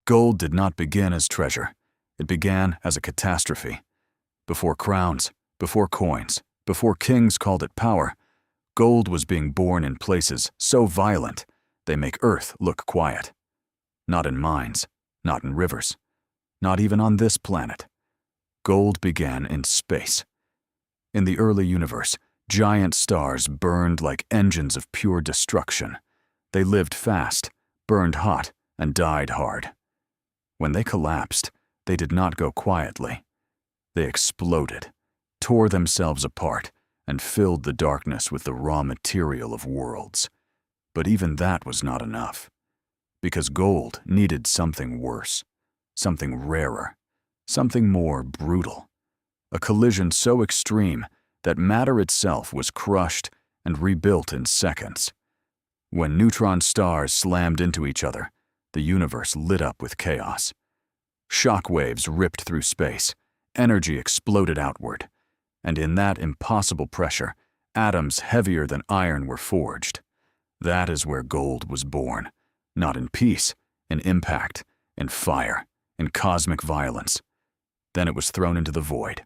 Gold did not begin as treasure. It began as a catastrophe. Before crowns, before coins, before kings called it power, gold was being born in places so violent they make Earth look quiet. Not in mines, not in rivers, not even on this planet. Gold began in space. In the early universe, giant stars burned like engines of pure destruction. They lived fast, burned hot, and died hard. When they collapsed, they did not go quietly. They exploded, tore themselves apart, and filled the darkness with the raw material of worlds. But even that was not enough, because gold needed something worse, something rarer, something more brutal. A collision so extreme that matter itself was crushed and rebuilt in seconds. When neutron stars slammed into each other, the universe lit up with chaos. Shock waves ripped through space, energy exploded outward, and in that impossible pressure, atoms heavier than iron were forged. That is where gold was born, not in peace, in impact, in fire, in cosmic violence. Then it was thrown into the void.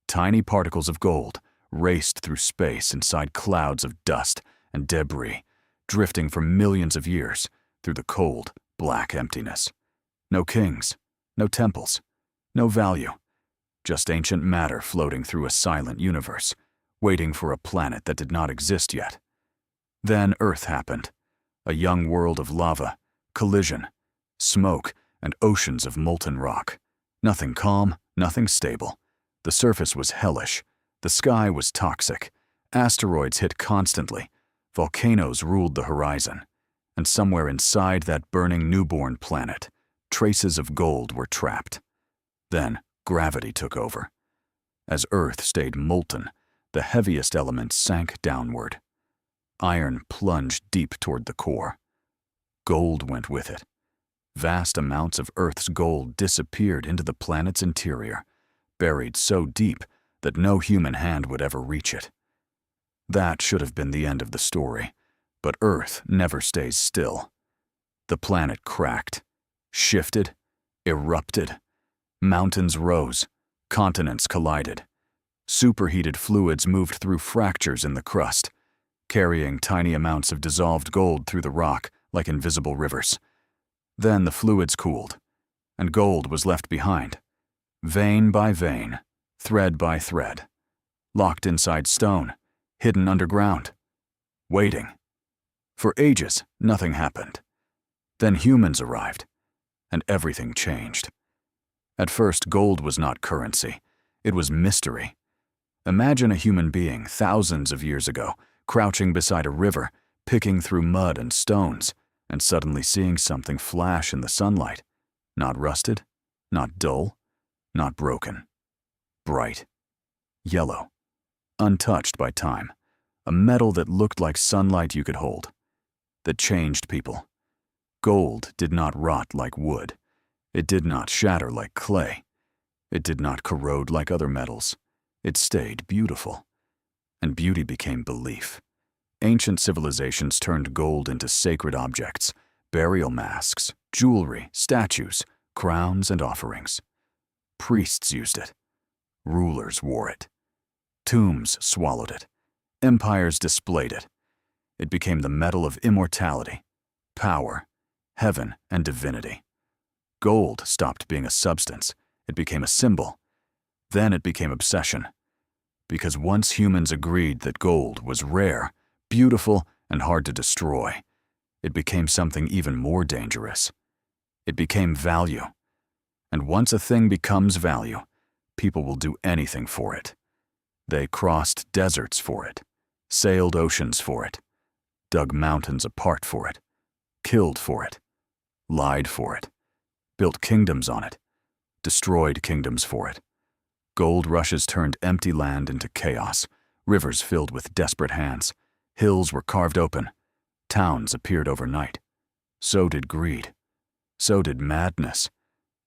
Tiny particles of gold raced through space inside clouds of dust and debris, drifting for millions of years through the cold, black emptiness. No kings, no temples, no value, just ancient matter floating through a silent universe, waiting for a planet that did not exist yet. Then Earth happened, a young world of lava, collision, smoke, and oceans of molten rock. Nothing calm, nothing stable. The surface was hellish. The sky was toxic. Asteroids hit constantly. Volcanoes ruled the horizon. And somewhere inside that burning newborn planet, traces of gold were trapped. Then gravity took over. As Earth stayed molten, the heaviest elements sank downward. Iron plunged deep toward the core. Gold went with it. Vast amounts of Earth's gold disappeared into the planet's interior, buried so deep that no human hand would ever reach it. That should have been the end of the story, but Earth never stays still. The planet cracked, shifted, erupted. Mountains rose, continents collided. Superheated fluids moved through fractures in the crust, carrying tiny amounts of dissolved gold through the rock like invisible rivers. Then the fluids cooled, and gold was left behind, vein by vein, thread by thread, locked inside stone, hidden underground, waiting. For ages, nothing happened. Then humans arrived, and everything changed. At first, gold was not currency. It was mystery. Imagine a human being thousands of years ago, crouching beside a river, picking through mud and stones, and suddenly seeing something flash in the sunlight. Not rusted, not dull, not broken. Bright, yellow, untouched by time. A metal that looked like sunlight you could hold. That changed people. Gold did not rot like wood. It did not shatter like clay. It did not corrode like other metals. It stayed beautiful. And beauty became belief. Ancient civilizations turned gold into sacred objects, burial masks, jewelry, statues, crowns, and offerings. Priests used it. Rulers wore it. Tombs swallowed it. Empires displayed it. It became the metal of immortality, power, heaven, and divinity. Gold stopped being a substance. It became a symbol. Then it became obsession. Because once humans agreed that gold was rare, beautiful, and hard to destroy, it became something even more dangerous. It became value. And once a thing becomes value, people will do anything for it. They crossed deserts for it, sailed oceans for it, dug mountains apart for it, killed for it, lied for it, built kingdoms on it, destroyed kingdoms for it. Gold rushes turned empty land into chaos, rivers filled with desperate hands, hills were carved open, towns appeared overnight. So did greed. So did madness.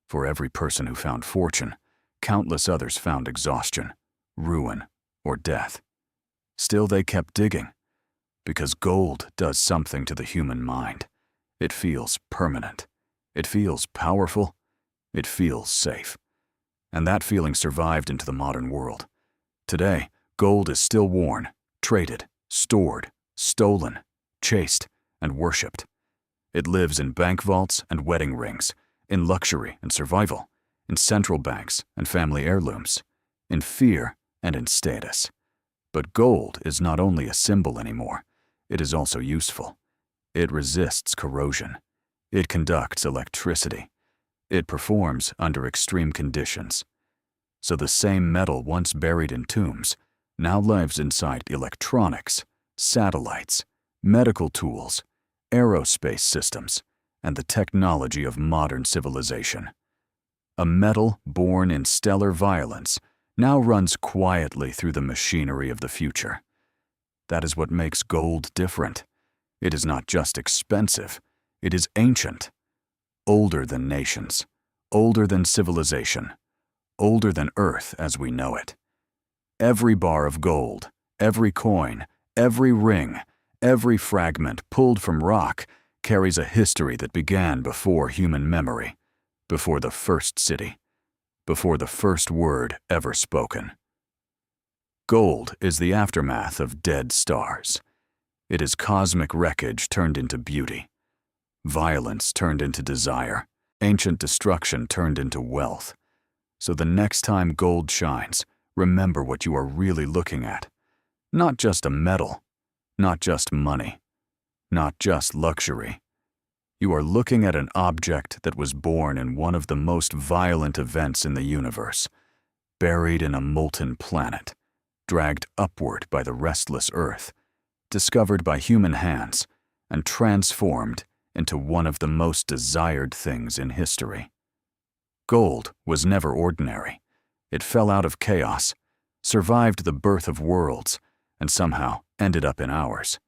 For every person who found fortune, countless others found exhaustion, ruin, or death. Still they kept digging, because gold does something to the human mind. It feels permanent. It feels powerful. It feels safe. And that feeling survived into the modern world. Today, gold is still worn, traded, stored, stolen, chased, and worshipped. It lives in bank vaults and wedding rings, in luxury and survival, in central banks and family heirlooms, in fear and in status. But gold is not only a symbol anymore, it is also useful. It resists corrosion. It conducts electricity. It performs under extreme conditions. So the same metal once buried in tombs now lives inside electronics, satellites, medical tools, aerospace systems, and the technology of modern civilization. A metal born in stellar violence now runs quietly through the machinery of the future. That is what makes gold different. It is not just expensive, it is ancient, older than nations, older than civilization, older than Earth as we know it. Every bar of gold, every coin, every ring, every fragment pulled from rock carries a history that began before human memory, before the first city, before the first word ever spoken. Gold is the aftermath of dead stars. It is cosmic wreckage turned into beauty, violence turned into desire, ancient destruction turned into wealth. So the next time gold shines, remember what you are really looking at. Not just a metal, not just money, not just luxury. You are looking at an object that was born in one of the most violent events in the universe, buried in a molten planet, dragged upward by the restless earth, discovered by human hands, and transformed into one of the most desired things in history. Gold was never ordinary. It fell out of chaos, survived the birth of worlds, and somehow ended up in ours.